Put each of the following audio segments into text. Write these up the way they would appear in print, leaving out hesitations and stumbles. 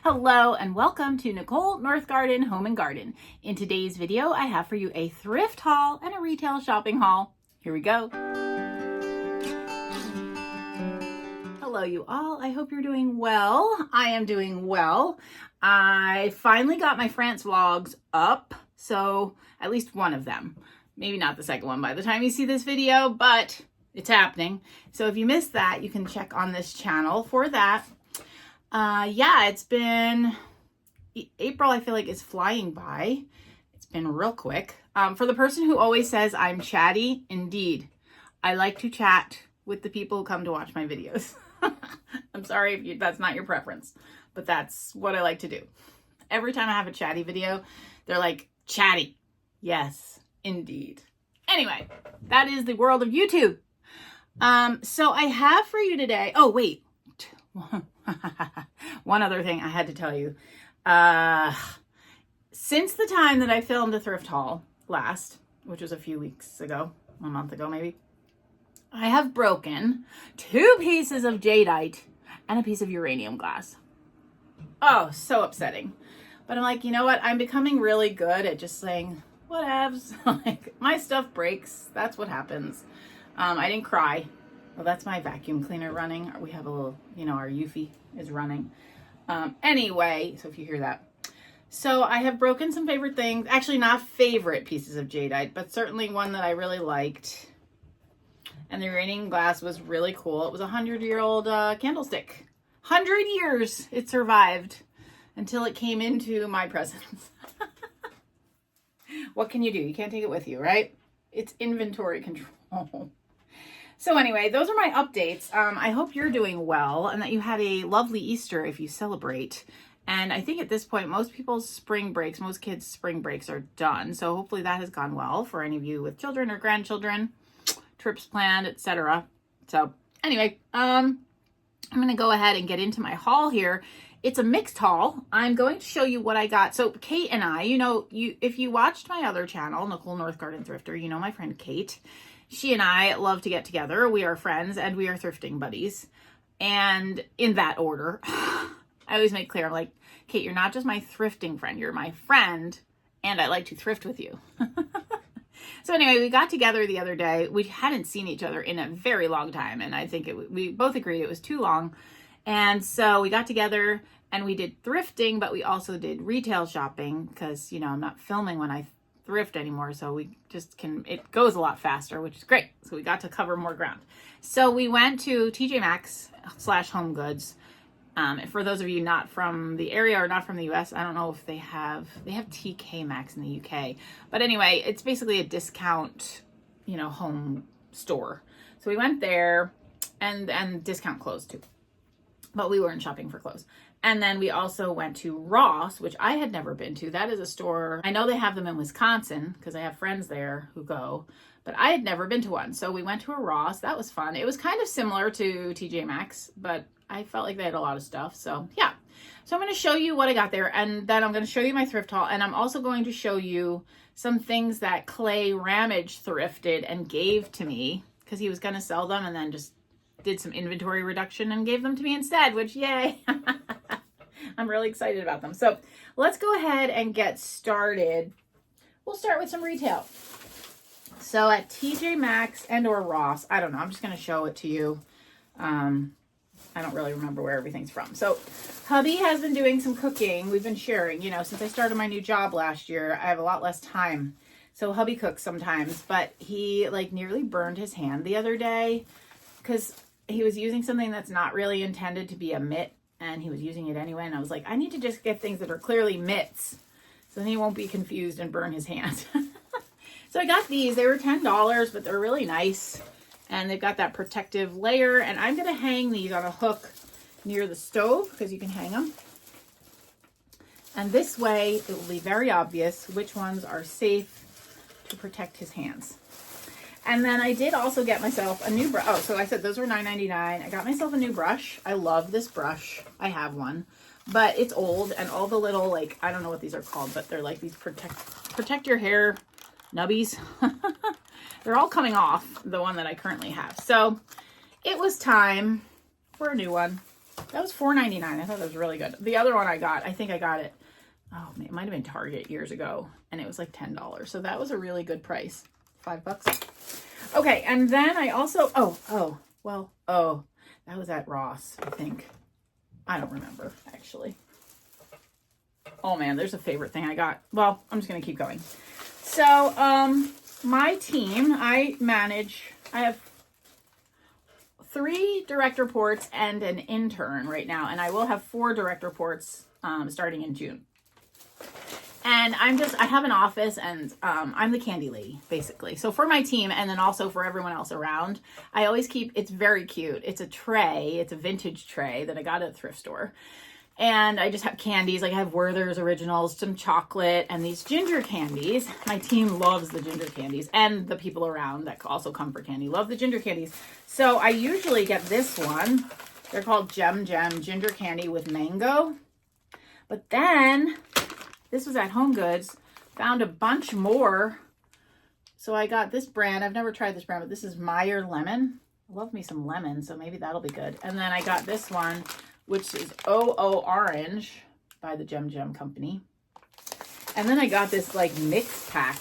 Hello and welcome to Nicole Northgarden Home and Garden. In today's video, I have for you a thrift haul and a retail shopping haul. Here we go. Hello you all, I hope you're doing well. I am doing well. I finally got my France vlogs up, so at least one of them. Maybe not the second one by the time you see this video, but it's happening. So if you missed that, you can check on this channel for that. Yeah, it's been April. I feel like is flying by. It's been real quick. For the person who always says I'm chatty, indeed, I like to chat with the people who come to watch my videos. I'm sorry if that's not your preference, but that's what I like to do. Every time I have a chatty video, they're like, chatty. Yes, indeed. Anyway, that is the world of YouTube. So I have for you today, oh wait, one other thing I had to tell you. Since the time that I filmed the thrift haul last, which was a few weeks ago, a month ago maybe, I have broken 2 pieces of jadeite and a piece of uranium glass. Oh, so upsetting. But I'm like, you know what? I'm becoming really good at just saying, whatevs. Like, my stuff breaks. That's what happens. I didn't cry. Well, that's my vacuum cleaner running. We have a little, our Eufy is running. Anyway, so if you hear that. So I have broken some favorite things. Actually, not favorite pieces of jadeite, but certainly one that I really liked. And the uranium glass was really cool. It was a 100-year-old candlestick. 100 years it survived until it came into my presence. What can you do? You can't take it with you, right? It's inventory control. So anyway, those are my updates. I hope you're doing well and that you had a lovely Easter if you celebrate. And I think at this point, most people's spring breaks, most kids' spring breaks are done. So hopefully that has gone well for any of you with children or grandchildren, trips planned, etc. So anyway, I'm going to go ahead and get into my haul here. It's a mixed haul. I'm going to show you what I got. So Kate and I, if you watched my other channel, Nicole Northgarden Thrifter, you know my friend Kate. She and I love to get together. We are friends and we are thrifting buddies. And in that order, I always make clear, I'm like, Kate, you're not just my thrifting friend, you're my friend, and I like to thrift with you. So anyway, we got together the other day. We hadn't seen each other in a very long time, and I think we both agreed it was too long. And so we got together and we did thrifting, but we also did retail shopping because, I'm not filming when I thrift anymore, so we just it goes a lot faster, which is great. So we got to cover more ground. So we went to TJ Maxx / Home Goods. For those of you not from the area or not from the US, I don't know if they have TK Maxx in the UK, but anyway, it's basically a discount, home store. So we went there, and discount clothes too, but we weren't shopping for clothes. And then we also went to Ross, which I had never been to. That is a store, I know they have them in Wisconsin because I have friends there who go, but I had never been to one. So we went to a Ross. That was fun. It was kind of similar to TJ Maxx, but I felt like they had a lot of stuff. So yeah. So I'm going to show you what I got there, and then I'm going to show you my thrift haul, and I'm also going to show you some things that Clay Ramage thrifted and gave to me because he was going to sell them and then just did some inventory reduction and gave them to me instead, which yay. I'm really excited about them. So let's go ahead and get started. We'll start with some retail. So at TJ Maxx and or Ross, I don't know, I'm just going to show it to you. I don't really remember where everything's from. So hubby has been doing some cooking. We've been sharing, since I started my new job last year, I have a lot less time. So hubby cooks sometimes, but he nearly burned his hand the other day because he was using something that's not really intended to be a mitt, and he was using it anyway. And I was like, I need to just get things that are clearly mitts so then he won't be confused and burn his hand. So I got these. They were $10, but they're really nice. And they've got that protective layer. And I'm going to hang these on a hook near the stove because you can hang them. And this way it will be very obvious which ones are safe to protect his hands. And then I did also get myself a new brush. Oh, so I said those were $9.99. I got myself a new brush. I love this brush. I have one, but it's old, and all the little, I don't know what these are called, but they're like these protect your hair nubbies. They're all coming off, the one that I currently have. So it was time for a new one. That was $4.99. I thought that was really good. The other one I got, I think I got it, oh man, it might have been Target years ago, and it was like $10. So that was a really good price. $5. Okay, and then I also, that was at Ross, I think. I don't remember, actually. Oh man, there's a favorite thing I got. Well, I'm just going to keep going. So, my team, I have 3 direct reports and an intern right now, and I will have 4 direct reports starting in June. And I have an office, and I'm the candy lady, basically. So for my team, and then also for everyone else around, I always keep, it's very cute. It's a tray, it's a vintage tray that I got at a thrift store. And I just have candies, like I have Werther's Originals, some chocolate, and these ginger candies. My team loves the ginger candies, and the people around that also come for candy love the ginger candies. So I usually get this one. They're called Gem Ginger Candy with Mango. But then, this was at Home Goods, found a bunch more. So I got this brand. I've never tried this brand, but this is Meyer Lemon. I love me some lemon, so maybe that'll be good. And then I got this one, which is OO Orange by the Gem Company. And then I got this like mix pack,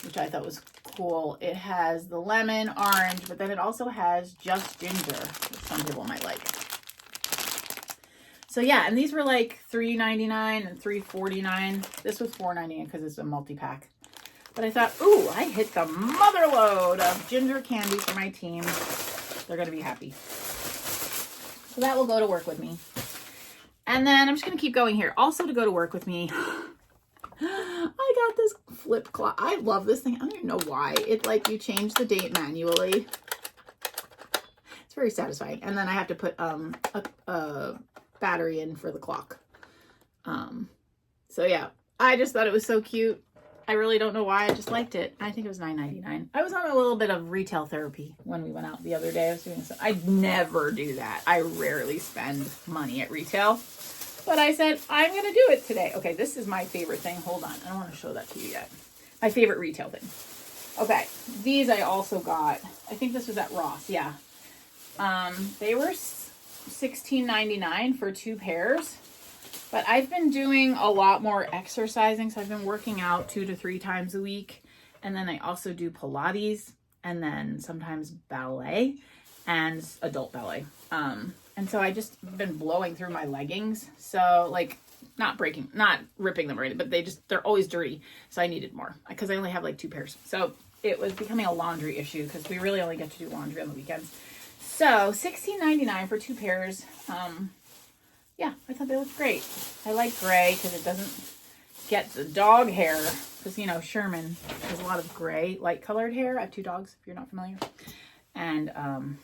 which I thought was cool. It has the lemon, orange, but then it also has just ginger, which some people might like. So yeah, and these were like $3.99 and $3.49. This was $4.99 because it's a multi-pack. But I thought, ooh, I hit the mother load of ginger candy for my team. They're going to be happy. So that will go to work with me. And then I'm just going to keep going here. Also to go to work with me, I got this flip clock. I love this thing. I don't even know why. It's like you change the date manually. It's very satisfying. And then I have to put a battery in for the clock. So yeah, I just thought it was so cute. I really don't know why. I just liked it. I think it was $9.99. I was on a little bit of retail therapy when we went out the other day. I was doing some. I never do that. I rarely spend money at retail. But I said, I'm going to do it today. Okay, this is my favorite thing. Hold on. I don't want to show that to you yet. My favorite retail thing. Okay, these I also got. I think this was at Ross. Yeah. They were $16.99 for 2 pairs. But I've been doing a lot more exercising. So I've been working out 2 to 3 times a week. And then I also do Pilates and then sometimes ballet and adult ballet. And so I just been blowing through my leggings. So like not ripping them or anything, but they're always dirty. So I needed more because I only have like 2 pairs. So it was becoming a laundry issue because we really only get to do laundry on the weekends. So $16.99 for 2 pairs. Yeah, I thought they looked great. I like gray because it doesn't get the dog hair. Because, you know, Sherman has a lot of gray, light-colored hair. I have 2 dogs, if you're not familiar. And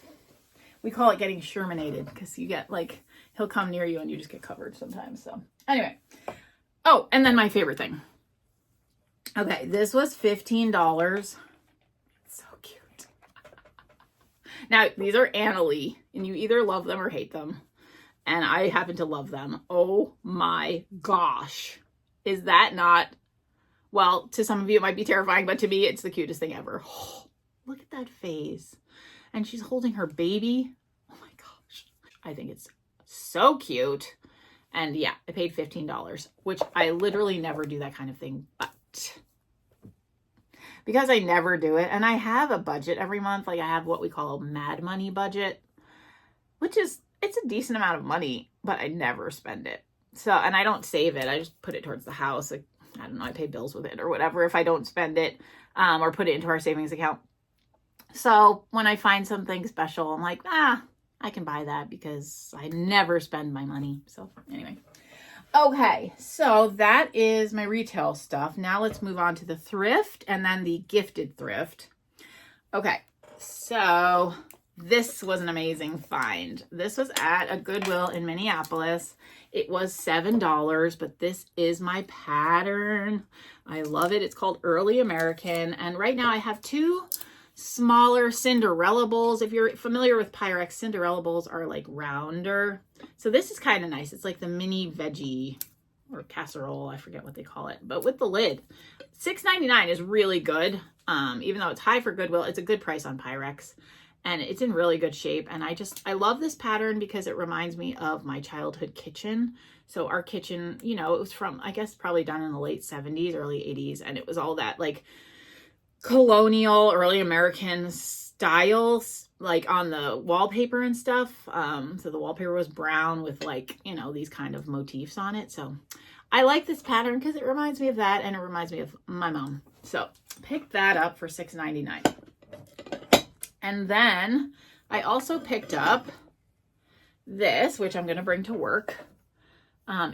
we call it getting Shermanated because you get, like, he'll come near you and you just get covered sometimes. So, anyway. Oh, and then my favorite thing. Okay, this was $15. So cute. Now, these are Annalee, and you either love them or hate them. And I happen to love them. Oh my gosh. Is that not, well, to some of you it might be terrifying, but to me it's the cutest thing ever. Oh, look at that face. And she's holding her baby. Oh my gosh. I think it's so cute. And yeah, I paid $15, which I literally never do that kind of thing. But because I never do it, and I have a budget every month, like I have what we call a mad money budget, which is, it's a decent amount of money, but I never spend it. So, and I don't save it. I just put it towards the house. Like, I don't know, I pay bills with it or whatever if I don't spend it, or put it into our savings account. So when I find something special, I'm like, I can buy that because I never spend my money. So anyway. Okay, so that is my retail stuff. Now let's move on to the thrift and then the gifted thrift. Okay, so this was an amazing find. This was at a Goodwill in Minneapolis. It was $7, but this is my pattern. I love it. It's called Early American. And right now I have 2 smaller Cinderella bowls. If you're familiar with Pyrex, Cinderella bowls are like rounder. So this is kind of nice. It's like the mini veggie or casserole. I forget what they call it, but with the lid. $6.99 is really good. Even though it's high for Goodwill, it's a good price on Pyrex. and it's in really good shape. And I love this pattern because it reminds me of my childhood kitchen. So our kitchen, you know, it was from, I guess, probably done in the late 70s, early 80s. And it was all that like colonial, early American styles, like on the wallpaper and stuff. So the wallpaper was brown with like, you know, these kind of motifs on it. So I like this pattern because it reminds me of that, and it reminds me of my mom. So picked that up for $6.99. And then I also picked up this, which I'm going to bring to work.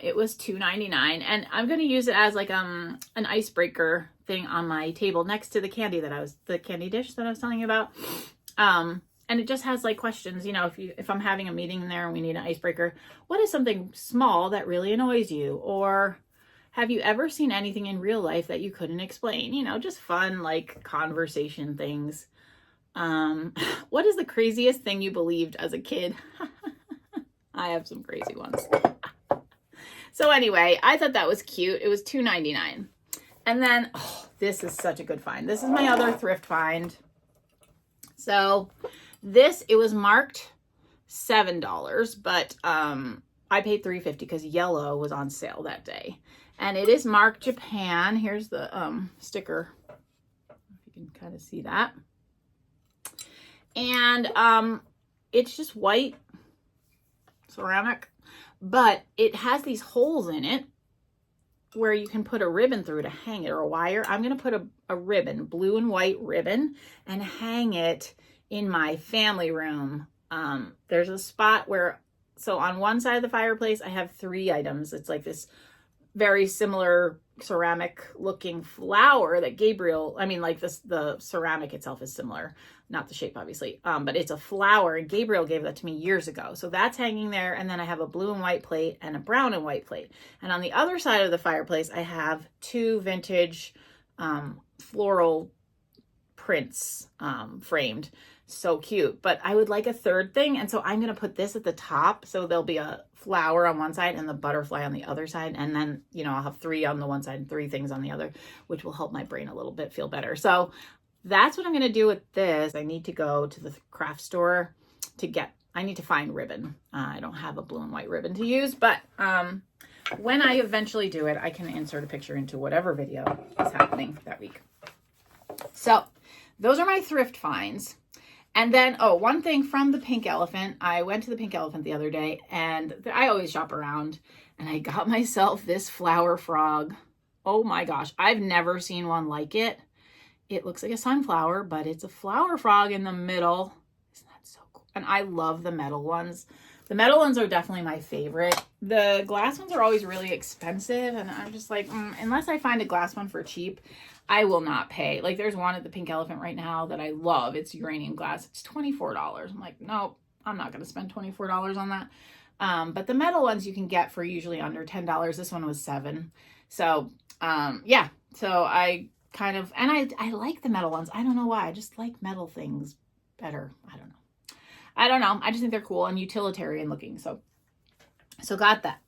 It was $2.99, and I'm going to use it as like an icebreaker thing on my table next to the candy dish that I was telling you about. And it just has like questions, you know, if I'm having a meeting in there and we need an icebreaker, what is something small that really annoys you? Or have you ever seen anything in real life that you couldn't explain? You know, just fun, like conversation things. What is the craziest thing you believed as a kid? I have some crazy ones. So anyway, I thought that was cute. It was $2.99. And then, this is such a good find. This is my other thrift find. So it was marked $7, but I paid $3.50 because yellow was on sale that day. And it is marked Japan. Here's the sticker. If you can kind of see that. And it's just white ceramic, but it has these holes in it where you can put a ribbon through to hang it, or a wire. I'm going to put a ribbon, blue and white ribbon, and hang it in my family room. There's a spot where, so on one side of the fireplace, I have 3 items. It's like this very similar ceramic looking flower that the ceramic itself is similar, not the shape obviously, but it's a flower, and Gabriel gave that to me years ago. So that's hanging there. And then I have a blue and white plate and a brown and white plate. And on the other side of the fireplace, I have 2 vintage floral prints framed. So cute. But I would like a third thing, and so I'm going to put this at the top, so there'll be a flower on one side and the butterfly on the other side, and then, you know, I'll have 3 on the one side and 3 things on the other, which will help my brain a little bit feel better. So that's what I'm going to do with this. I need to go to the craft store I need to find ribbon. I don't have a blue and white ribbon to use, but when I eventually do it, I can insert a picture into whatever video is happening that week. So those are my thrift finds. And then, one thing from the Pink Elephant. I went to the Pink Elephant the other day, and I always shop around, and I got myself this flower frog. Oh my gosh, I've never seen one like it. It looks like a sunflower, but it's a flower frog in the middle. Isn't that so cool? And I love the metal ones. The metal ones are definitely my favorite. The glass ones are always really expensive, and I'm just like, unless I find a glass one for cheap, I will not pay. Like, there's one at the Pink Elephant right now that I love. It's uranium glass. It's $24. I'm like, nope, I'm not going to spend $24 on that. But the metal ones you can get for usually under $10. This one was $7. So, yeah. So I kind of, and I like the metal ones. I don't know why. I just like metal things better. I don't know. I just think they're cool and utilitarian looking. So got that.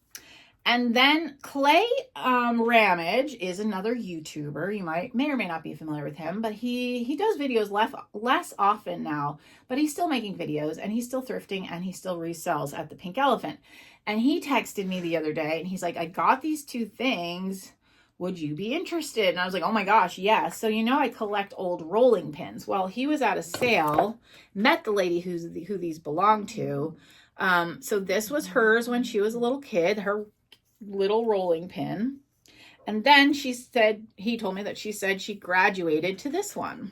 And then Clay Ramage is another YouTuber. You may or may not be familiar with him, but he does videos less often now, but he's still making videos, and he's still thrifting, and he still resells at the Pink Elephant. And he texted me the other day, and he's like, I got these 2 things. Would you be interested? And I was like, oh my gosh, yes. So, you know, I collect old rolling pins. Well, he was at a sale, met the lady who these belong to. So this was hers when she was a little kid, her little rolling pin. And then he told me that she said she graduated to this one.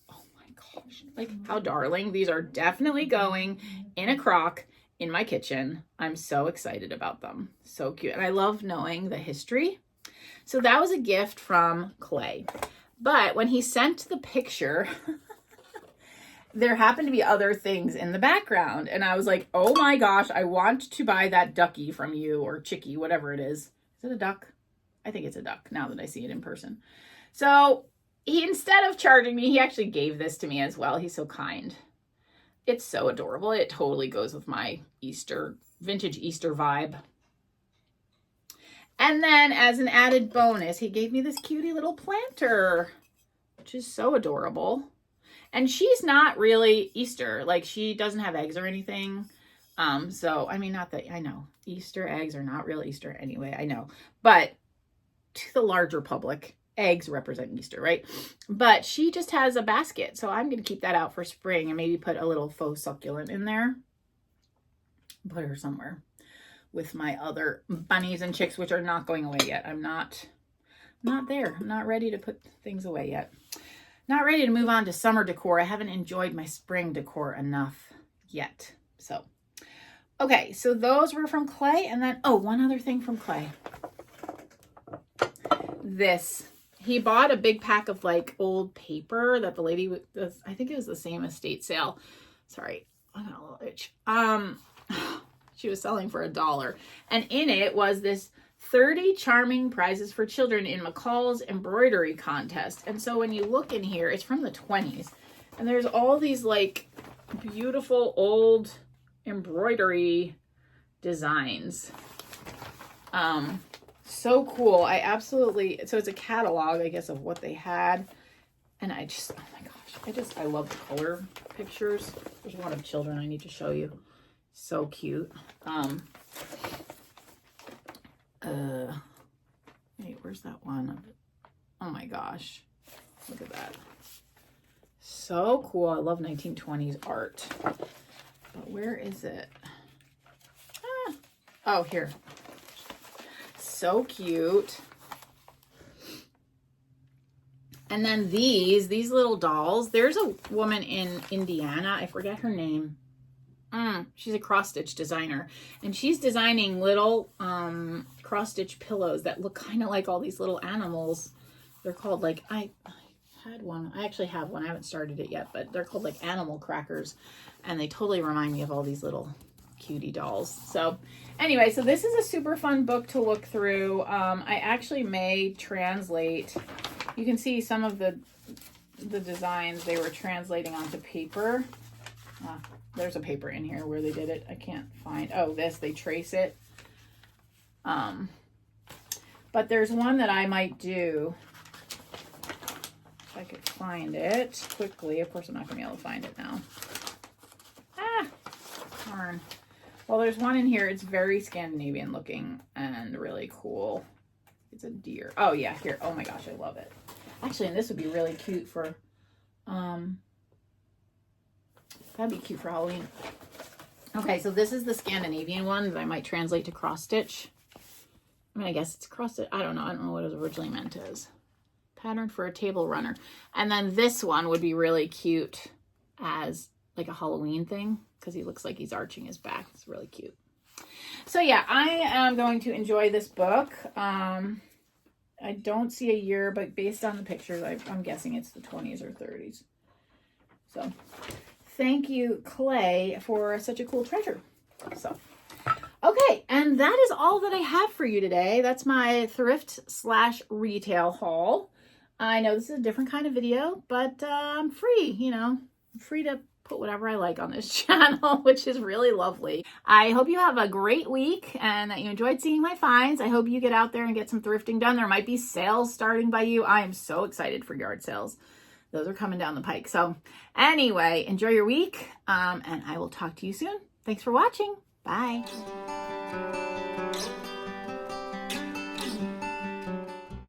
Oh my gosh, like how darling. These are definitely going in a crock in my kitchen. I'm so excited about them. So cute. And I love knowing the history. So that was a gift from Clay. But when he sent the picture, there happened to be other things in the background. And I was like, oh my gosh, I want to buy that ducky from you, or chickie, whatever it is. Is it a duck? I think it's a duck now that I see it in person. So instead of charging me, he actually gave this to me as well. He's so kind. It's so adorable. It totally goes with my vintage Easter vibe. And then as an added bonus, he gave me this cutie little planter, which is so adorable. And she's not really Easter. Like, she doesn't have eggs or anything. So, I mean, not that, I know, Easter eggs are not real Easter anyway, I know. But to the larger public, eggs represent Easter, right? But she just has a basket. So I'm going to keep that out for spring and maybe put a little faux succulent in there. Put her somewhere with my other bunnies and chicks, which are not going away yet. I'm not there. I'm not ready to put things away yet. Not ready to move on to summer decor. I haven't enjoyed my spring decor enough yet. So, okay, so those were from Clay. And then, oh, one other thing from Clay. This. He bought a big pack of like old paper that the lady, I think it was the same estate sale. Sorry, I got a little itch. She was selling for $1. And in it was this 30 charming prizes for children in McCall's embroidery contest. And so when you look in here, it's from the 20s. And there's all these like beautiful old embroidery designs. So cool. I absolutely, so it's a catalog, I guess, of what they had. And I just, oh my gosh, I love the color pictures. There's one of children I need to show you. So cute. Wait, where's that one? Oh my gosh. Look at that. So cool. I love 1920s art. But where is it? Ah. Oh, here. So cute. And then these little dolls. There's a woman in Indiana. I forget her name. She's a cross-stitch designer. And she's designing little cross-stitch pillows that look kind of like all these little animals. They're called like, I had one. I actually have one. I haven't started it yet, but they're called like animal crackers. And they totally remind me of all these little cutie dolls. So anyway, so this is a super fun book to look through. I actually may translate. You can see some of the designs they were translating onto paper. There's a paper in here where they did it. I can't find. Oh, this, they trace it. But there's one that I might do. If I could find it quickly. Of course, I'm not going to be able to find it now. Ah, darn. Well, there's one in here. It's very Scandinavian looking and really cool. It's a deer. Oh, yeah, here. Oh, my gosh, I love it. Actually, and this would be really cute for, that'd be cute for Halloween. Okay, so this is the Scandinavian one that I might translate to cross stitch. I mean, I guess it's cross stitch. I don't know what it was originally meant as. Pattern for a table runner. And then this one would be really cute as like a Halloween thing because he looks like he's arching his back. It's really cute. So yeah, I am going to enjoy this book. I don't see a year, but based on the pictures, I'm guessing it's the 20s or 30s. So thank you, Clay, for such a cool treasure. So, okay, and that is all that I have for you today. That's my thrift/retail haul. I know this is a different kind of video, but I'm free, you know, I'm free to put whatever I like on this channel, which is really lovely. I hope you have a great week and that you enjoyed seeing my finds. I hope you get out there and get some thrifting done. There might be sales starting by you. I am so excited for yard sales. Those are coming down the pike. So anyway, enjoy your week, and I will talk to you soon. Thanks for watching. Bye.